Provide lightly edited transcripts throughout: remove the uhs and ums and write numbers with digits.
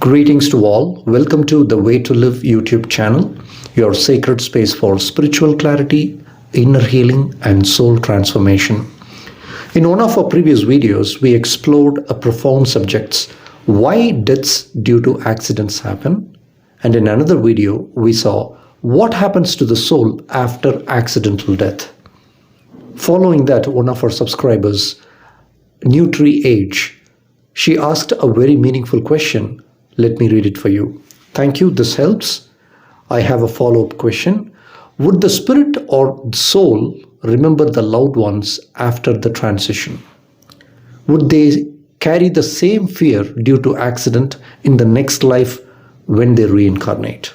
Greetings to all. Welcome to the Way to Live YouTube channel, your sacred space for spiritual clarity, inner healing, and soul transformation. In one of our previous videos, we explored a profound subject, why deaths due to accidents happen. And in another video, we saw what happens to the soul after accidental death. Following that, one of our subscribers, Nutri Age, she asked a very meaningful question. Let me read it for you. Thank you, this helps. I have a follow-up question. Would the spirit or the soul remember the loved ones after the transition? Would they carry the same fear due to accident in the next life when they reincarnate?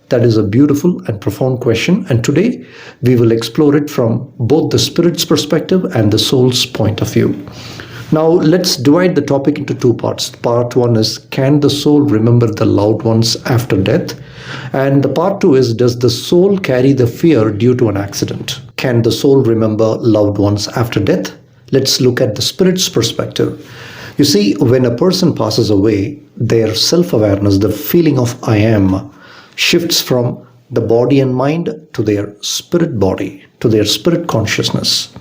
That is a beautiful and profound question, and today we will explore it from both the spirit's perspective and the soul's point of view. Now let's divide the topic into two parts. Part one is, can the soul remember the loved ones after death? And the part two is, does the soul carry the fear due to an accident? Can the soul remember loved ones after death? Let's look at the spirit's perspective. You see, when a person passes away, their self-awareness, the feeling of I am, shifts from the body and mind to their spirit body, to their spirit consciousness.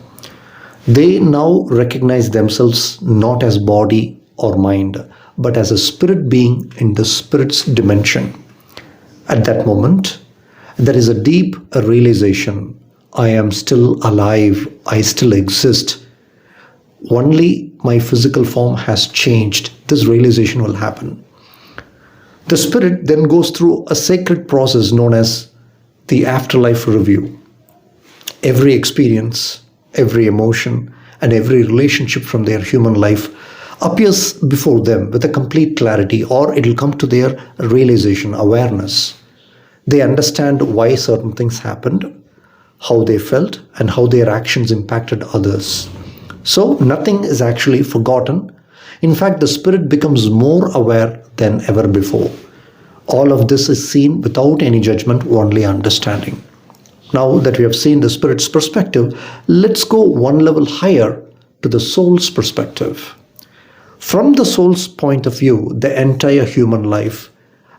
They now recognize themselves not as body or mind, but as a spirit being in the spirit's dimension. At that moment, there is a deep realization, I am still alive, I still exist. Only my physical form has changed. This realization will happen. The spirit then goes through a sacred process known as the afterlife review. Every experience, every emotion, and every relationship from their human life appears before them with a complete clarity, or it will come to their realization, awareness. They understand why certain things happened, how they felt, and how their actions impacted others. So nothing is actually forgotten. In fact, the spirit becomes more aware than ever before. All of this is seen without any judgment, only understanding. Now that we have seen the spirit's perspective, let's go one level higher to the soul's perspective. From the soul's point of view, the entire human life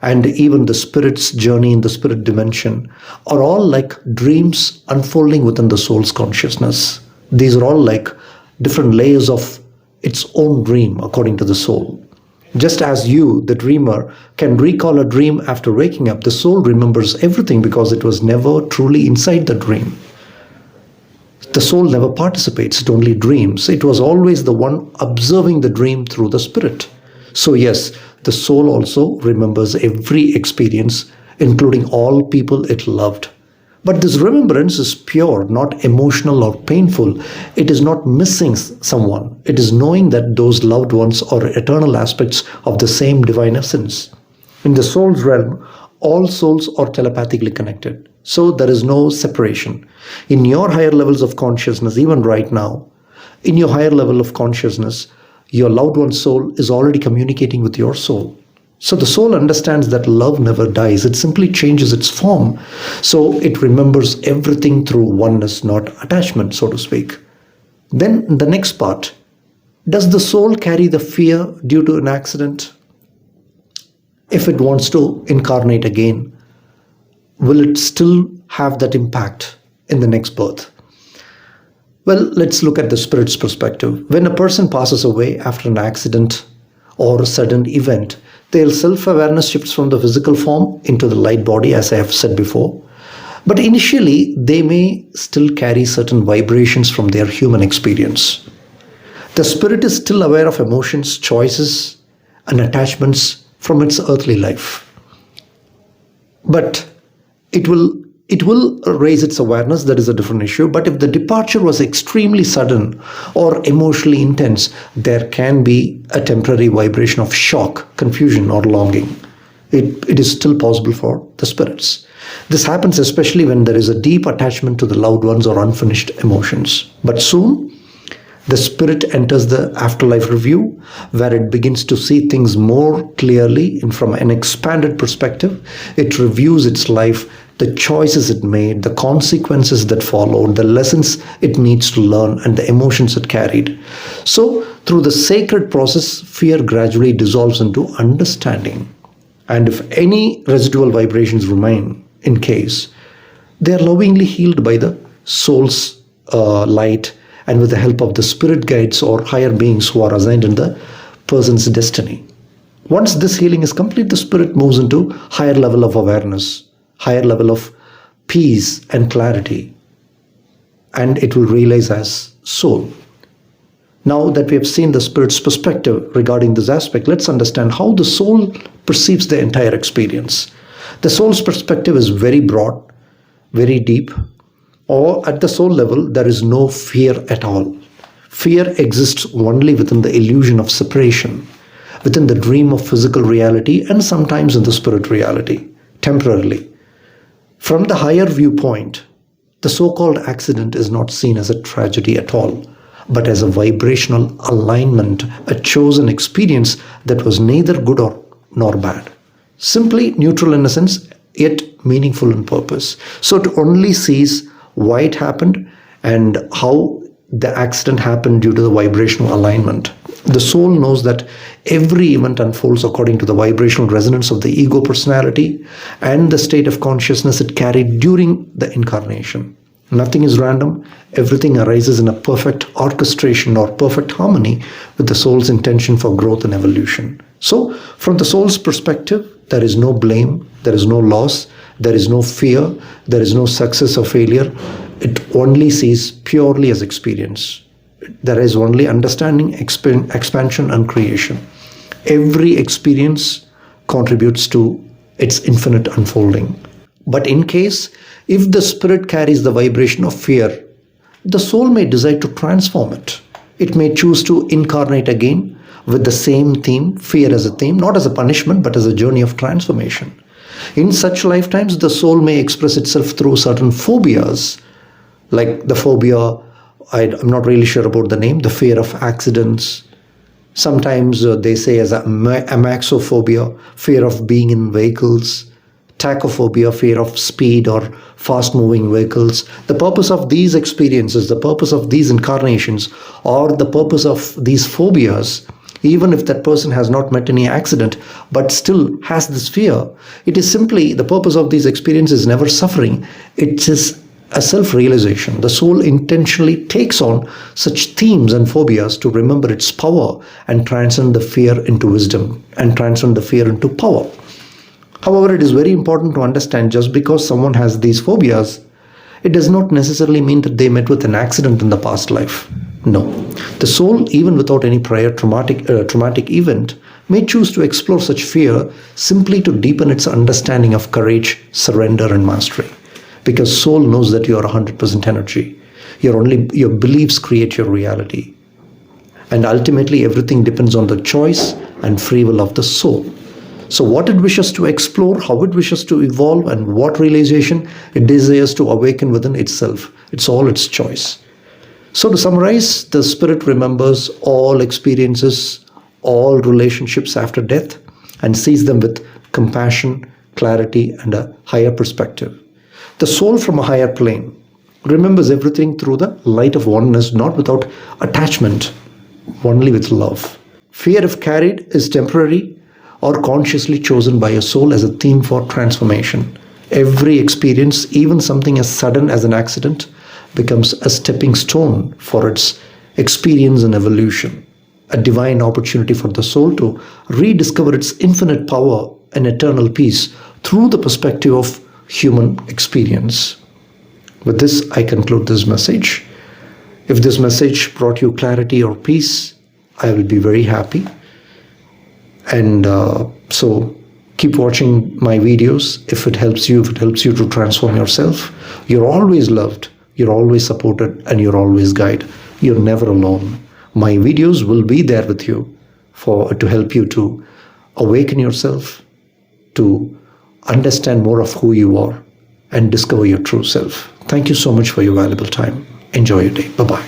and even the spirit's journey in the spirit dimension are all like dreams unfolding within the soul's consciousness. These are all like different layers of its own dream according to the soul. Just as you, the dreamer, can recall a dream after waking up, the soul remembers everything because it was never truly inside the dream. The soul never participates, it only dreams. It was always the one observing the dream through the spirit. So yes, the soul also remembers every experience, including all people it loved. But this remembrance is pure, not emotional or painful. It is not missing someone. It is knowing that those loved ones are eternal aspects of the same divine essence. In the soul's realm, all souls are telepathically connected. So there is no separation. In your higher levels of consciousness, even right now, in your higher level of consciousness, your loved one's soul is already communicating with your soul. So the soul understands that love never dies. It simply changes its form. So it remembers everything through oneness, not attachment, so to speak. Then the next part. Does the soul carry the fear due to an accident? If it wants to incarnate again, will it still have that impact in the next birth? Well, let's look at the spirit's perspective. When a person passes away after an accident or a sudden event, their self-awareness shifts from the physical form into the light body, as I have said before. But initially, they may still carry certain vibrations from their human experience. The spirit is still aware of emotions, choices, and attachments from its earthly life. But it will raise its awareness, that is a different issue. But if the departure was extremely sudden or emotionally intense, there can be a temporary vibration of shock, confusion, or longing. It is still possible for the spirits. This happens especially when there is a deep attachment to the loved ones or unfinished emotions. But soon, the spirit enters the afterlife review, where it begins to see things more clearly and from an expanded perspective. It reviews its life, the choices it made, the consequences that followed, the lessons it needs to learn, and the emotions it carried. So, through the sacred process, fear gradually dissolves into understanding. And if any residual vibrations remain in case, they are lovingly healed by the soul's light and with the help of the spirit guides or higher beings who are assigned in the person's destiny. Once this healing is complete, the spirit moves into higher level of awareness, higher level of peace and clarity, and it will realize as soul. Now that we have seen the spirit's perspective regarding this aspect, let's understand how the soul perceives the entire experience. The soul's perspective is very broad, very deep, or at the soul level, there is no fear at all. Fear exists only within the illusion of separation, within the dream of physical reality, and sometimes in the spirit reality, temporarily. From the higher viewpoint, the so-called accident is not seen as a tragedy at all, but as a vibrational alignment, a chosen experience that was neither good nor bad. Simply neutral in a sense, yet meaningful in purpose. So it only sees why it happened and how the accident happened due to the vibrational alignment. The soul knows that every event unfolds according to the vibrational resonance of the ego personality and the state of consciousness it carried during the incarnation. Nothing is random. Everything arises in a perfect orchestration or perfect harmony with the soul's intention for growth and evolution. So, from the soul's perspective, there is no blame, there is no loss, there is no fear, there is no success or failure. It only sees purely as experience. There is only understanding, expansion, and creation. Every experience contributes to its infinite unfolding. But in case, if the spirit carries the vibration of fear, the soul may decide to transform it. It may choose to incarnate again with the same theme, fear as a theme, not as a punishment, but as a journey of transformation. In such lifetimes, the soul may express itself through certain phobias, like the phobia, I'm not really sure about the name, the fear of accidents. Sometimes they say as a amaxophobia, fear of being in vehicles, tachophobia, fear of speed or fast-moving vehicles. The purpose of these experiences, the purpose of these incarnations, or the purpose of these phobias, even if that person has not met any accident, but still has this fear, it is simply the purpose of these experiences never suffering. It is a self-realization. The soul intentionally takes on such themes and phobias to remember its power and transcend the fear into wisdom and transcend the fear into power. However, it is very important to understand just because someone has these phobias, it does not necessarily mean that they met with an accident in the past life. No. The soul, even without any prior traumatic event, may choose to explore such fear simply to deepen its understanding of courage, surrender, and mastery. Because soul knows that you are 100% energy. Your beliefs create your reality. And ultimately, everything depends on the choice and free will of the soul. So what it wishes to explore, how it wishes to evolve, and what realization it desires to awaken within itself. It's all its choice. So to summarize, the spirit remembers all experiences, all relationships after death, and sees them with compassion, clarity, and a higher perspective. The soul from a higher plane remembers everything through the light of oneness, not without attachment, only with love. Fear, if carried, is temporary or consciously chosen by a soul as a theme for transformation. Every experience, even something as sudden as an accident, becomes a stepping stone for its experience and evolution, a divine opportunity for the soul to rediscover its infinite power and eternal peace through the perspective of human experience. With this, I conclude this message. If this message brought you clarity or peace, I will be very happy. And so keep watching my videos. If it helps you to transform yourself, you're always loved, you're always supported, and you're always guided. You're never alone. My videos will be there with you to help you to awaken yourself, to understand more of who you are, and discover your true self. Thank you so much for your valuable time. Enjoy your day. Bye-bye.